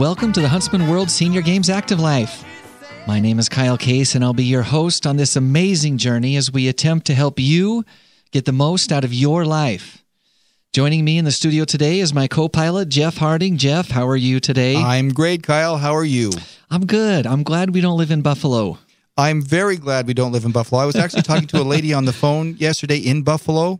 welcome to the Huntsman World Senior Games Active Life. My name is Kyle Case, and I'll be your host on this amazing journey as we attempt to help you get the most out of your life. Joining me in the studio today is my co-pilot, Jeff Harding. Jeff, how are you today? I'm great, Kyle. How are you? I'm good. I'm glad we don't live in Buffalo. I'm very glad we don't live in Buffalo. I was actually talking to a lady on the phone yesterday in Buffalo,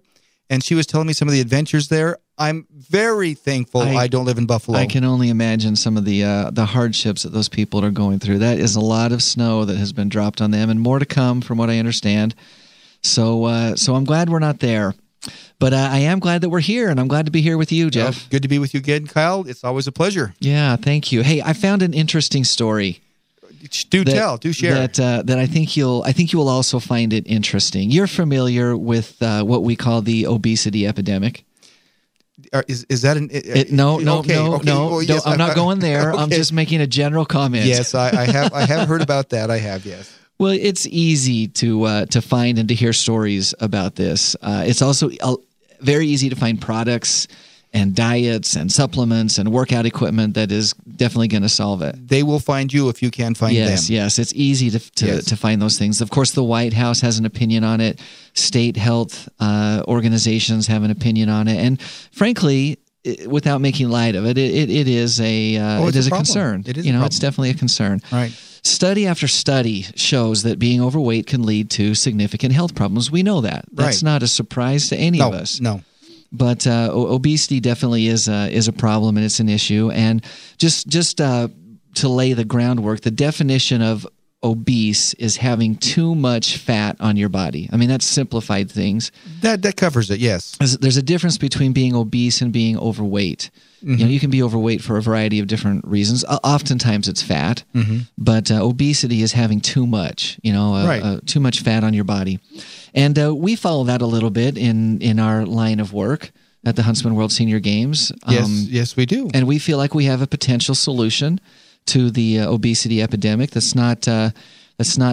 and she was telling me some of the adventures there. I'm very thankful I don't live in Buffalo. I can only imagine some of the hardships that those people are going through. That is a lot of snow that has been dropped on them, and more to come, from what I understand. So I'm glad we're not there. But I am glad that we're here, and I'm glad to be here with you, Jeff. Well, good to be with you again, Kyle. It's always a pleasure. Yeah, thank you. Hey, I found an interesting story. Do share. That I think you will also find it interesting. You're familiar with what we call the obesity epidemic. Is that an... No. Well, yes, I'm not going there. Okay. I'm just making a general comment. Yes, I have heard about that. I have, yes. Well, it's easy to find and to hear stories about this. It's also very easy to find products and diets and supplements and workout equipment that is definitely going to solve it. They will find you if you can find them. Yes. It's easy to find those things. Of course, the White House has an opinion on it. State health organizations have an opinion on it. And frankly, without making light of it, it is a concern. It is it's definitely a concern. Right. Study after study shows that being overweight can lead to significant health problems. We know that. That's not a surprise to any of us. No. But obesity definitely is a problem, and it's an issue. And just to lay the groundwork, the definition of obese is having too much fat on your body. I mean, that's simplified things. That covers it, yes. There's a difference between being obese and being overweight. Mm-hmm. You can be overweight for a variety of different reasons. Oftentimes it's fat, but obesity is having too much, too much fat on your body. And we follow that a little bit in our line of work at the Huntsman World Senior Games. Yes, we do. And we feel like we have a potential solution to the obesity epidemic that's not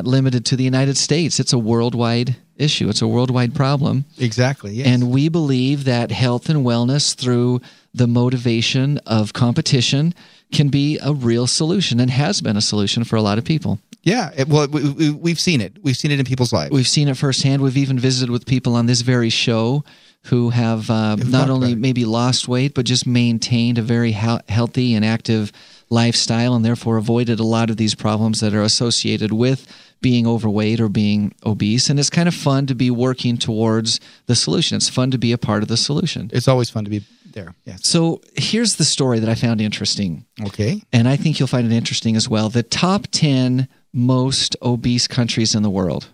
limited to the United States. It's a worldwide issue. It's a worldwide problem. Exactly, yes. And we believe that health and wellness through the motivation of competition can be a real solution, and has been a solution for a lot of people. Yeah, we've seen it. We've seen it in people's lives. We've seen it firsthand. We've even visited with people on this very show who have not only maybe lost weight, but just maintained a very healthy and active lifestyle, and therefore avoided a lot of these problems that are associated with being overweight or being obese. And it's kind of fun to be working towards the solution. It's fun to be a part of the solution. It's always fun to be there, yes. So here's the story that I found interesting. Okay. And I think you'll find it interesting as well. The top 10 most obese countries in the world.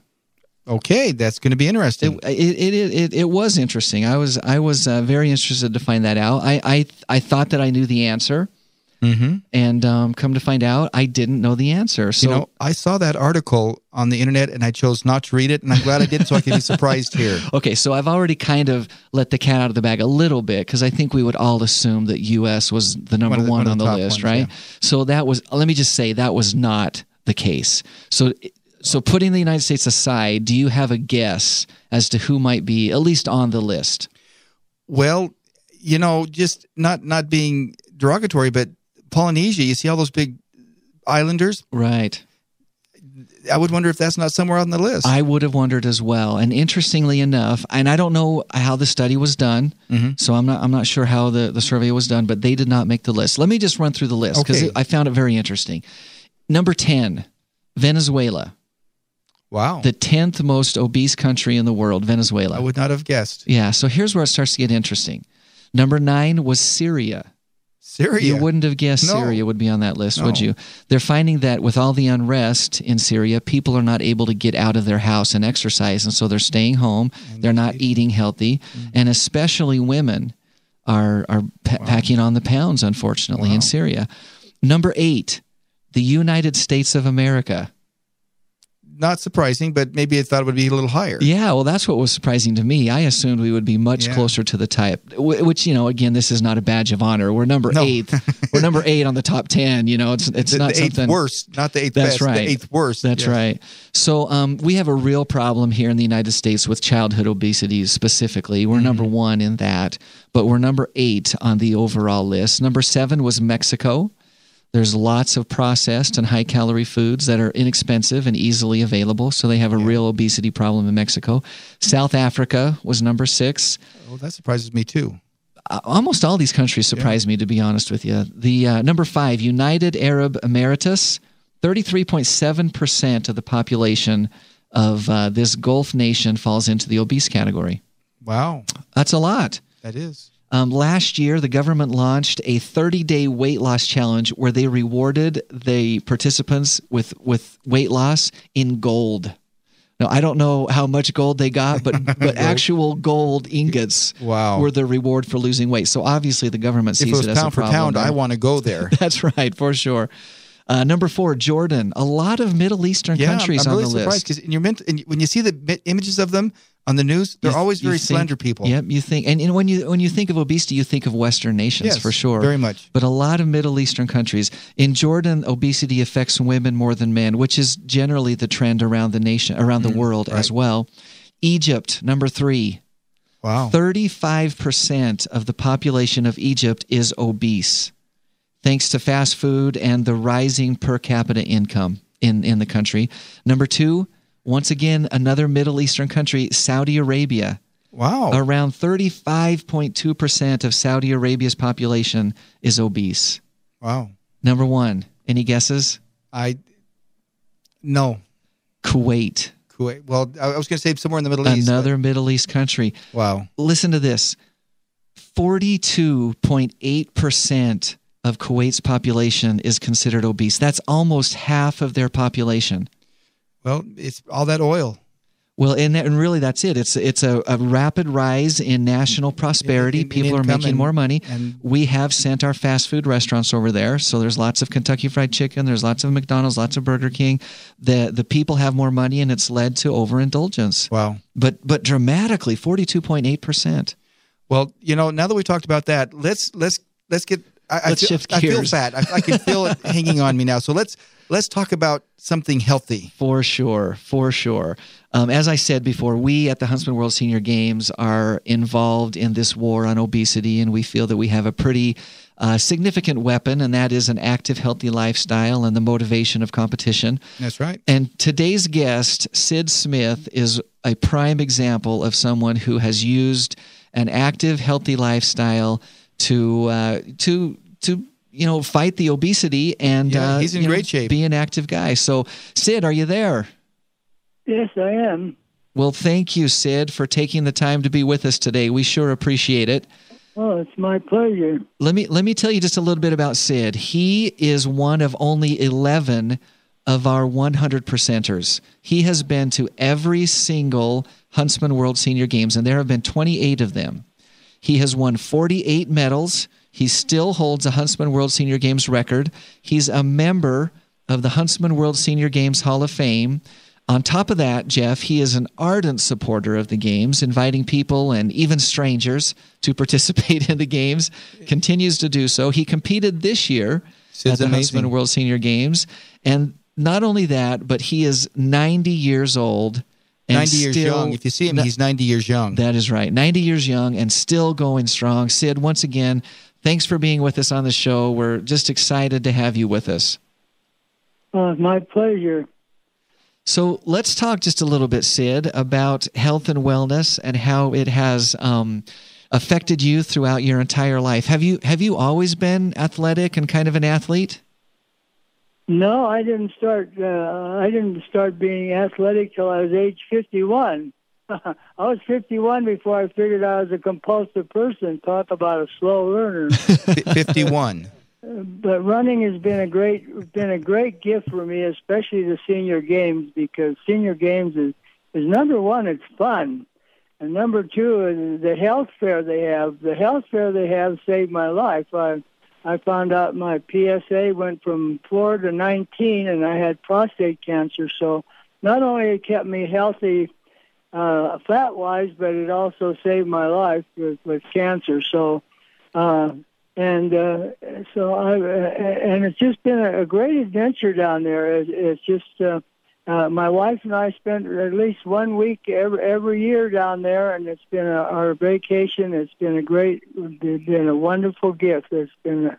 Okay, that's going to be interesting. It was interesting. I was very interested to find that out. I thought that I knew the answer. Mm-hmm. And come to find out, I didn't know the answer. So I saw that article on the internet, and I chose not to read it, and I'm glad I did, so I can be surprised here. Okay, so I've already kind of let the cat out of the bag a little bit, because I think we would all assume that U.S. was the number one on the list, right? Yeah. So let me just say, that was not the case. So putting the United States aside, do you have a guess as to who might be at least on the list? Well, just not being derogatory, but Polynesia, you see all those big islanders? Right. I would wonder if that's not somewhere on the list. I would have wondered as well. And interestingly enough, and I don't know how the study was done, so I'm not sure how the survey was done, but they did not make the list. Let me just run through the list, because I found it very interesting. Number 10, Venezuela. Wow. The 10th most obese country in the world, Venezuela. I would not have guessed. Yeah, so here's where it starts to get interesting. Number 9 was Syria. Syria? You wouldn't have guessed Syria would be on that list, would you? They're finding that with all the unrest in Syria, people are not able to get out of their house and exercise, and so they're staying home. They're not eating healthy, and especially women are packing on the pounds, unfortunately, in Syria. Number 8, the United States of America. Not surprising, but maybe I thought it would be a little higher. Yeah, well, that's what was surprising to me. I assumed we would be much closer to the type, which, again, this is not a badge of honor. We're number 8. We're number 8 on the top 10. It's not the 8th worst, not the 8th best. Right. The 8th worst. That's right. So we have a real problem here in the United States with childhood obesity specifically. We're number 1 in that, but we're number 8 on the overall list. Number 7 was Mexico. There's lots of processed and high-calorie foods that are inexpensive and easily available, so they have a real obesity problem in Mexico. South Africa was number 6. Oh, that surprises me too. Almost all these countries surprise me, to be honest with you. The number 5, United Arab Emirates, 33.7% of the population of this Gulf nation falls into the obese category. Wow. That's a lot. That is. Last year, the government launched a 30-day weight loss challenge where they rewarded the participants with weight loss in gold. Now, I don't know how much gold they got, but actual gold ingots were the reward for losing weight. So obviously the government sees it as a problem. If it was pound for pound, I want to go there. That's right, for sure. Number 4, Jordan. A lot of Middle Eastern countries on the list. I'm really surprised because when you see the images of them on the news, they're always very slender people. Yep, you think, and when you think of obesity, you think of Western nations, for sure. Very much. But a lot of Middle Eastern countries. In Jordan, obesity affects women more than men, which is generally the trend around the world as well. Egypt, number 3. Wow. 35% of the population of Egypt is obese, thanks to fast food and the rising per capita income in the country. Number 2, once again, another Middle Eastern country, Saudi Arabia. Wow. Around 35.2% of Saudi Arabia's population is obese. Wow. Number 1, any guesses? No. Kuwait. Well, I was going to say somewhere in the Middle East. Another Middle East country. Wow. Listen to this. 42.8% of Kuwait's population is considered obese. That's almost half of their population. Well, it's all that oil. Well, and really that's it. It's a rapid rise in national prosperity. People are making more money. And we have sent our fast food restaurants over there. So there's lots of Kentucky Fried Chicken. There's lots of McDonald's, lots of Burger King. The people have more money, and it's led to overindulgence. Wow. But dramatically, 42.8%. Well, now that we talked about that, let's get. Let's shift gears. I feel fat. I can feel it hanging on me now. So let's talk about something healthy. For sure. As I said before, we at the Huntsman World Senior Games are involved in this war on obesity, and we feel that we have a pretty significant weapon, and that is an active, healthy lifestyle and the motivation of competition. That's right. And today's guest, Sid Smith, is a prime example of someone who has used an active, healthy lifestyle to fight the obesity and he's in great shape. Be an active guy. So, Sid, are you there? Yes, I am. Well, thank you, Sid, for taking the time to be with us today. We sure appreciate it. Oh, it's my pleasure. Let me tell you just a little bit about Sid. He is one of only 11 of our 100 percenters. He has been to every single Huntsman World Senior Games, and there have been 28 of them. He has won 48 medals. He still holds a Huntsman World Senior Games record. He's a member of the Huntsman World Senior Games Hall of Fame. On top of that, Jeff, he is an ardent supporter of the games, inviting people and even strangers to participate in the games, continues to do so. He competed this year at the Huntsman World Senior Games. And not only that, but he is 90 years old. 90 years young. If you see him, he's 90 years young. That is right. 90 years young and still going strong. Sid, once again, thanks for being with us on the show. We're just excited to have you with us. My pleasure. So let's talk just a little bit, Sid, about health and wellness and how it has affected you throughout your entire life. Have you always been athletic and kind of an athlete? No, I didn't start being athletic till I was age 51. I was 51 before I figured I was a compulsive person. Talk about a slow learner. 51. But running has been a great gift for me, especially the senior games, because senior games is number one, it's fun, and number two is the health fair they have. The health fair they have saved my life. I found out my PSA went from 4 to 19, and I had prostate cancer. So not only it kept me healthy fat-wise, but it also saved my life with cancer. So, and it's just been a great adventure down there. It's just my wife and I spent at least 1 week every year down there, and it's been our vacation. It's been a wonderful gift. It's been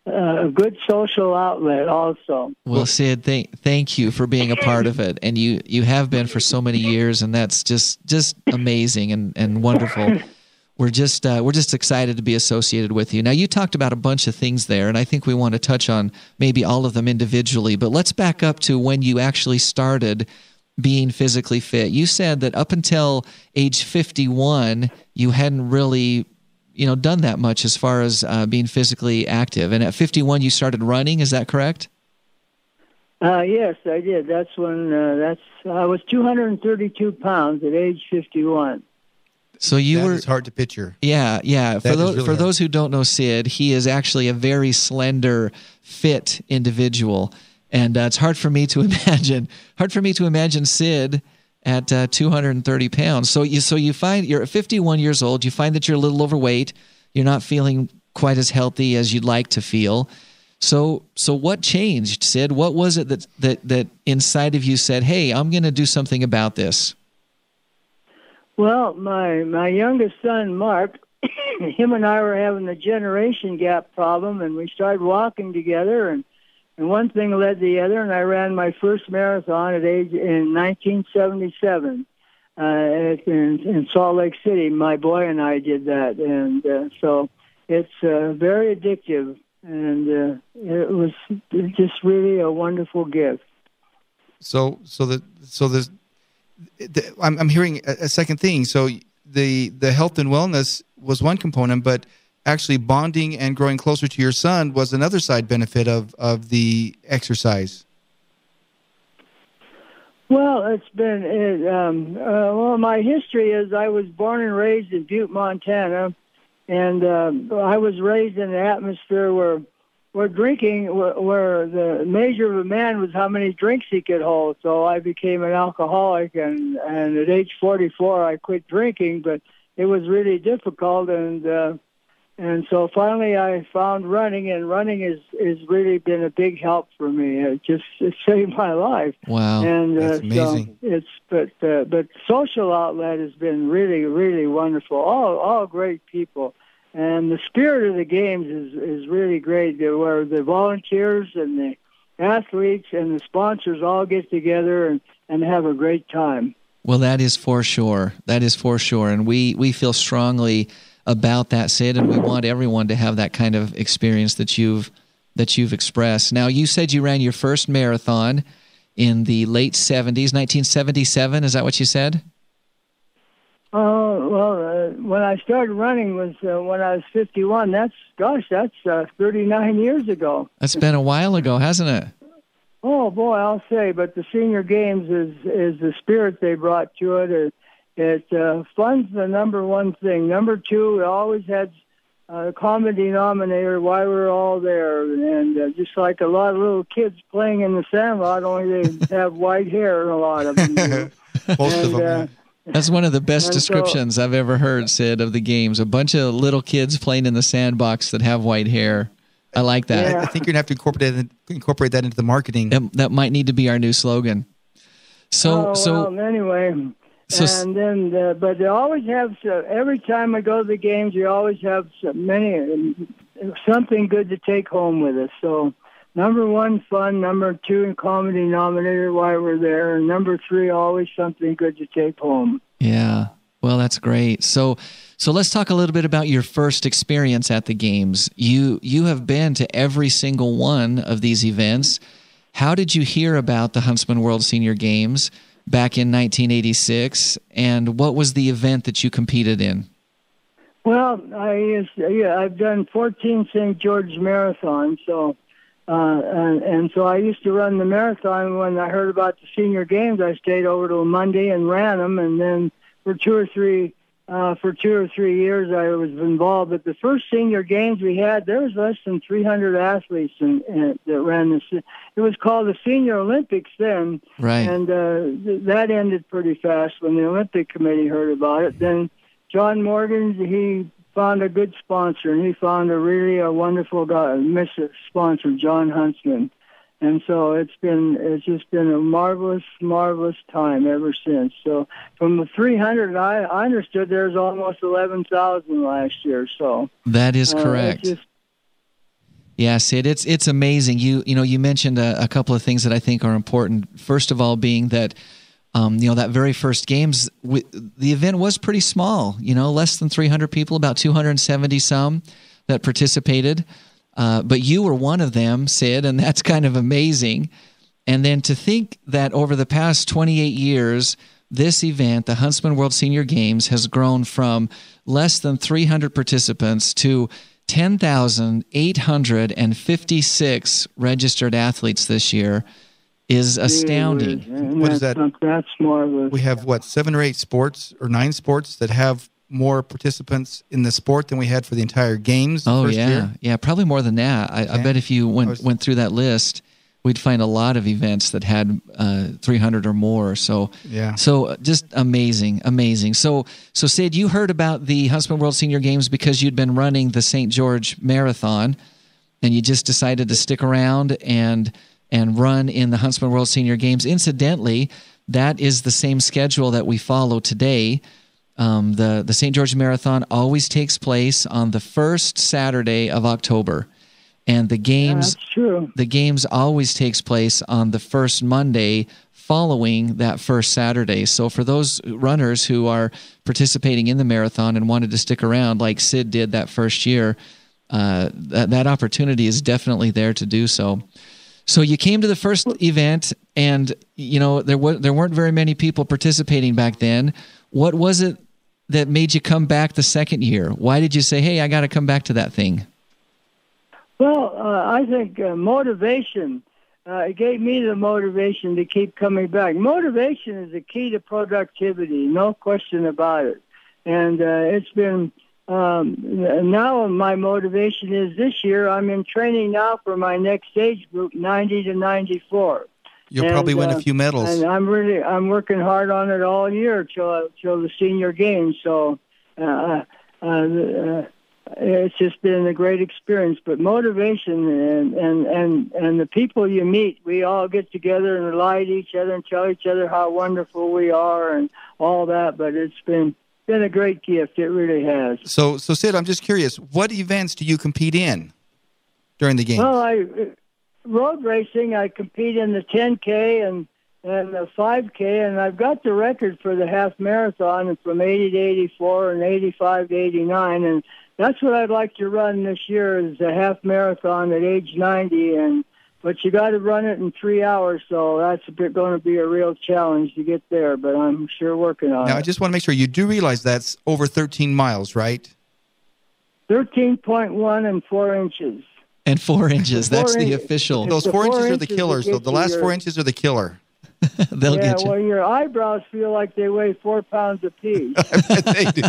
a good social outlet also. Well, Sid, thank you for being a part of it, and you have been for so many years, and that's just amazing and wonderful. We're just excited to be associated with you. Now, you talked about a bunch of things there, and I think we want to touch on maybe all of them individually, but let's back up to when you actually started being physically fit. You said that up until age 51, you hadn't really done that much as far as being physically active. And at 51, you started running. Is that correct? Yes, I did. That's when I was 232 pounds at age 51. So it's hard to picture. Yeah. For those who don't know Sid, he is actually a very slender, fit individual, and it's hard for me to imagine Sid at 230 pounds. So you find you're at 51 years old. You find that you're a little overweight. You're not feeling quite as healthy as you'd like to feel. So what changed, Sid? What was it that inside of you said, "Hey, I'm going to do something about this"? Well, my youngest son, Mark, him and I were having a generation gap problem, and we started walking together, and one thing led to the other, and I ran my first marathon in 1977 in Salt Lake City. My boy and I did that, and so it's very addictive, and it was just really a wonderful gift. I'm hearing a second thing. So the health and wellness was one component, but actually bonding and growing closer to your son was another side benefit of the exercise. Well, it's been my history is I was born and raised in Butte, Montana, and I was raised in an atmosphere where drinking, where the measure of a man was how many drinks he could hold. So I became an alcoholic, and at age 44 I quit drinking, but it was really difficult, and so finally I found running, and running has really been a big help for me. It saved my life. Wow, and that's amazing. So but social outlet has been really, really wonderful. All great people. And the spirit of the games is really great, where the volunteers and the athletes and the sponsors all get together and have a great time. Well, that is for sure. And we feel strongly about that, Sid, and we want everyone to have that kind of experience that you've expressed. Now, you said you ran your first marathon in the late 70s, 1977. Is that what you said? When I started running was when I was 51. That's 39 years ago. That's been a while ago, hasn't it? Oh boy, I'll say. But the Senior Games is the spirit they brought to it. It funds the number one thing. Number two, it always had a common denominator why we're all there, and just like a lot of little kids playing in the sandlot, only they have white hair, a lot of them do. Most of them. That's one of the best descriptions I've ever heard, Sid, of the games. A bunch of little kids playing in the sandbox that have white hair. I like that. Yeah. I think you're going to have to incorporate that into the marketing. That might need to be our new slogan. Anyway. And then, but they always have, every time I go to the games, you always have something good to take home with us. So, number one, fun. Number two, common denominator, why we're there. And number three, always something good to take home. Yeah. Well, that's great. So let's talk a little bit about your first experience at the games. You have been to every single one of these events. How did you hear about the Huntsman World Senior Games back in 1986, and what was the event that you competed in? Well, I've done 14 St. George marathons, so so I used to run the marathon. When I heard about the Senior Games, I stayed over till Monday and ran them, and then for two or three years I was involved. But the first Senior Games we had, there was less than 300 athletes that ran this. It was called the Senior Olympics then, right? And that ended pretty fast when the Olympic Committee heard about it. Then John Morgan, he found a good sponsor, and he found a wonderful guy, sponsor, John Huntsman. And so it's just been a marvelous, marvelous time ever since. So from the 300, I understood there's almost 11,000 last year. So that is correct. Yeah, Sid, it's amazing. You mentioned a couple of things that I think are important. First of all, being that that very first games, the event was pretty small. Less than 300 people, about 270 some that participated. But you were one of them, Sid, and that's kind of amazing. And then to think that over the past 28 years, this event, the Huntsman World Senior Games, has grown from less than 300 participants to 10,856 registered athletes this year is astounding. What is that? That's marvelous. We have, 7 or 8 sports or 9 sports that have more participants in the sport than we had for the entire games first year? Yeah, probably more than that. I bet if you went through that list, we'd find a lot of events that had 300 or more. So just amazing. So Sid, you heard about the Huntsman World Senior Games because you'd been running the St. George Marathon, and you just decided to stick around and run in the Huntsman World Senior Games. Incidentally, that is the same schedule that we follow today. The St. George Marathon always takes place on the first Saturday of October. And the games, the games always takes place on the first Monday following that first Saturday. So for those runners who are participating in the marathon and wanted to stick around, like Sid did that first year, that opportunity is definitely there to do so. So you came to the first event, and there weren't very many people participating back then. What was it that made you come back the second year? Why did you say, "Hey, I got to come back to that thing"? Well, I think motivation. It gave me the motivation to keep coming back. Motivation is the key to productivity, no question about it. And it's been, now my motivation is this year, I'm in training now for my next age group, 90 to 94. You'll probably win a few medals. And I'm working hard on it all year till the senior games. So, it's just been a great experience. But motivation and the people you meet, we all get together and lie to each other and tell each other how wonderful we are and all that. But it's been a great gift. It really has. So Sid, I'm just curious, what events do you compete in during the games? Well, road racing, I compete in the 10K and the 5K, and I've got the record for the half marathon from 80 to 84 and 85 to 89, and that's what I'd like to run this year is a half marathon at age 90, but you got to run it in 3 hours, so that's going to be a real challenge to get there, but I'm sure working on it. Now, I just want to make sure you do realize that's over 13 miles, right? 13.1 and 4 inches. And 4 inches, that's the official. Those 4 inches are the killers, so the last 4 inches are get you. They'll get you. Well, your eyebrows feel like they weigh 4 pounds apiece. I bet they do.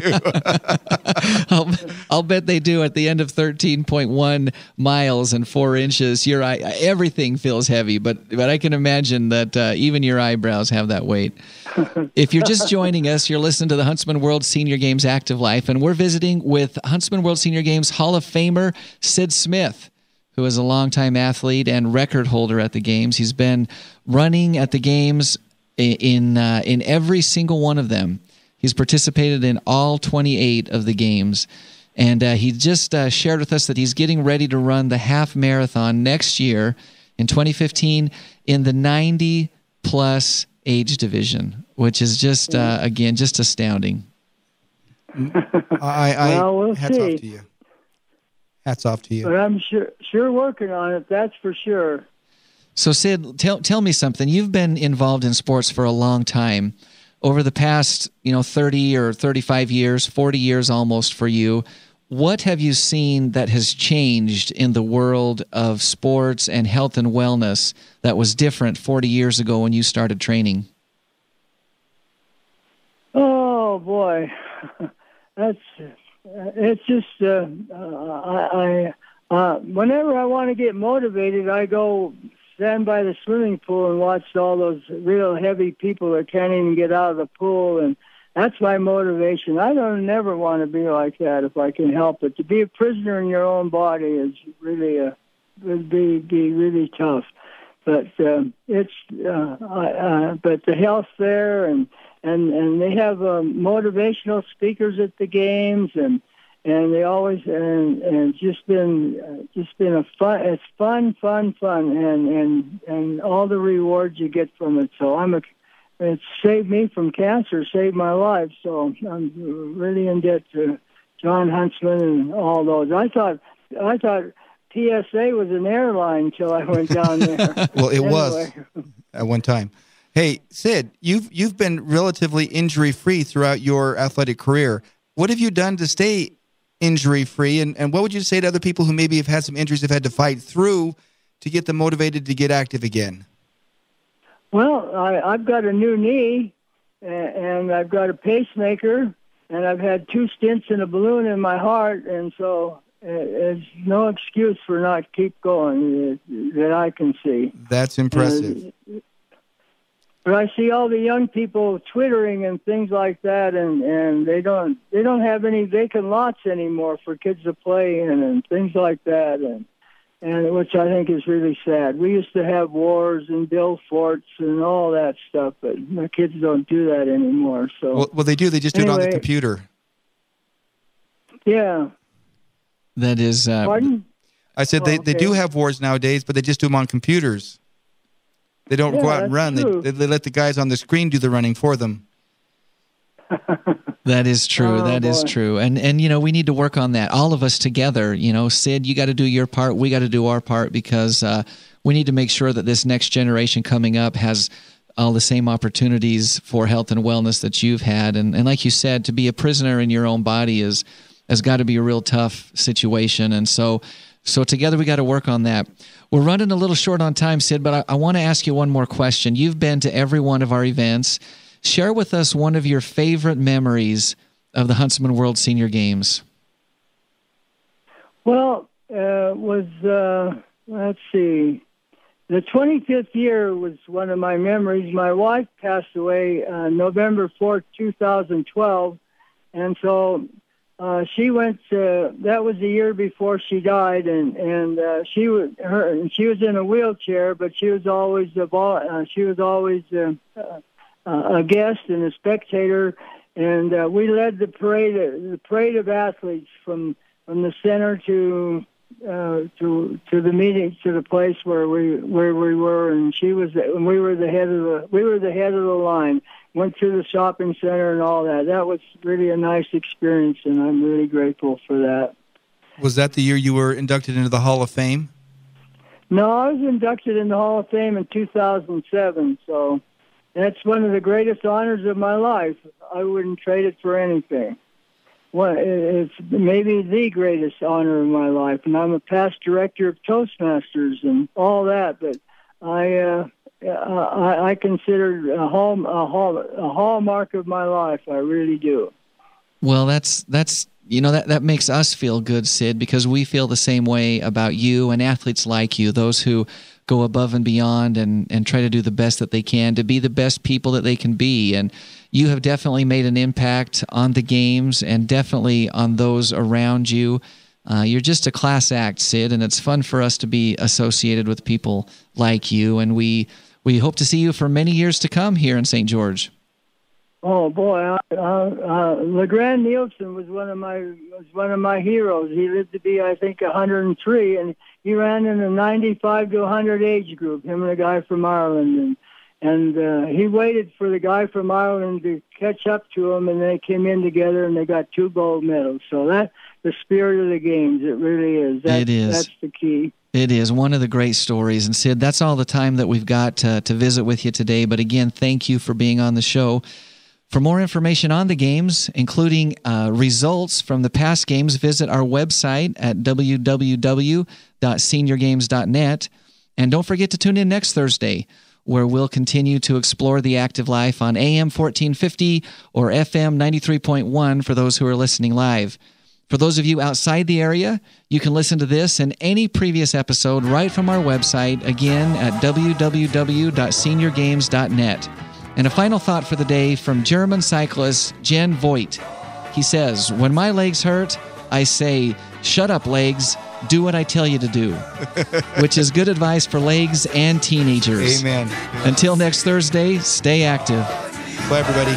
I'll bet they do at the end of 13.1 miles and 4 inches. Everything feels heavy, but I can imagine that even your eyebrows have that weight. If you're just joining us, you're listening to the Huntsman World Senior Games Active Life, and we're visiting with Huntsman World Senior Games Hall of Famer Sid Smith, who is a longtime athlete and record holder at the games. He's been running at the games in every single one of them. He's participated in all 28 of the games. And he just shared with us that he's getting ready to run the half marathon next year in 2015 in the 90-plus age division, which is just, again, just astounding. We'll hats see. off to you. Hats off to you. But I'm sure working on it, that's for sure. So, Sid, tell me something. You've been involved in sports for a long time. Over the past, 30 or 35 years, 40 years almost for you, what have you seen that has changed in the world of sports and health and wellness that was different 40 years ago when you started training? Oh, boy. It's just, whenever I want to get motivated, I go stand by the swimming pool and watch all those real heavy people that can't even get out of the pool, and that's my motivation. I don't never want to be like that if I can help it. To be a prisoner in your own body is really would be really tough. But but the health there and they have motivational speakers at the games, and and they always and just been a fun. It's fun, and all the rewards you get from it. So it's saved me from cancer, saved my life. So I'm really in debt to John Huntsman and all those. I thought TSA was an airline until I went down there. Well, it was at one time. Hey, Sid, you've been relatively injury-free throughout your athletic career. What have you done to stay injury-free, and what would you say to other people who maybe have had some injuries, have had to fight through to get them motivated to get active again? Well, I've got a new knee, and I've got a pacemaker, and I've had 2 stents in a balloon in my heart, and so there's no excuse for not keep going that I can see. That's impressive. But I see all the young people twittering and things like that, and they don't have any vacant lots anymore for kids to play in and things like that, and which I think is really sad. We used to have wars and build forts and all that stuff, but my kids don't do that anymore. So well, they do. They just do it on the computer. Yeah. That is. Pardon? I said they do have wars nowadays, but they just do them on computers. They don't go out and run. They let the guys on the screen do the running for them. That is true. That is true. And you know, we need to work on that. All of us together, you know, Sid, you got to do your part. We got to do our part, because we need to make sure that this next generation coming up has all the same opportunities for health and wellness that you've had. And like you said, to be a prisoner in your own body has got to be a real tough situation. And so together we got to work on that. We're running a little short on time, Sid, but I want to ask you one more question. You've been to every one of our events. Share with us one of your favorite memories of the Huntsman World Senior Games. Well, let's see. The 25th year was one of my memories. My wife passed away November 4th, 2012, and so she went. That was the year before she died, and she was in a wheelchair, but she was always a guest and a spectator, and we led the parade of athletes from the center to the meeting, to the place where we were, and we were the head of the line. Went through the shopping center and all that. That was really a nice experience, and I'm really grateful for that. Was that the year you were inducted into the Hall of Fame? No, I was inducted in the Hall of Fame in 2007, so that's one of the greatest honors of my life. I wouldn't trade it for anything. Well, it's maybe the greatest honor of my life, and I'm a past director of Toastmasters and all that, but I consider a hallmark of my life. I really do. Well, that's you know, that makes us feel good, Sid, because we feel the same way about you and athletes like you, those who go above and beyond and try to do the best that they can to be the best people that they can be. And you have definitely made an impact on the games and definitely on those around you. You're just a class act, Sid, and it's fun for us to be associated with people like you, and we hope to see you for many years to come here in St. George. Oh boy, LeGrand Nielsen was one of my heroes. He lived to be, I think, 103, and he ran in the 95 to 100 age group. Him and a guy from Ireland, and he waited for the guy from Ireland to catch up to him, and they came in together, and they got 2 gold medals. So that's the spirit of the games. It really is. It is. That's the key. It is one of the great stories. And Sid, that's all the time that we've got to visit with you today. But again, thank you for being on the show. For more information on the games, including results from the past games, visit our website at www.seniorgames.net. And don't forget to tune in next Thursday, where we'll continue to explore the active life on AM 1450 or FM 93.1 for those who are listening live. For those of you outside the area, you can listen to this and any previous episode right from our website, again at www.seniorgames.net. And a final thought for the day from German cyclist Jen Voigt. He says, "When my legs hurt, I say, 'Shut up, legs. Do what I tell you to do,'" which is good advice for legs and teenagers. Amen. Until next Thursday, stay active. Bye, everybody.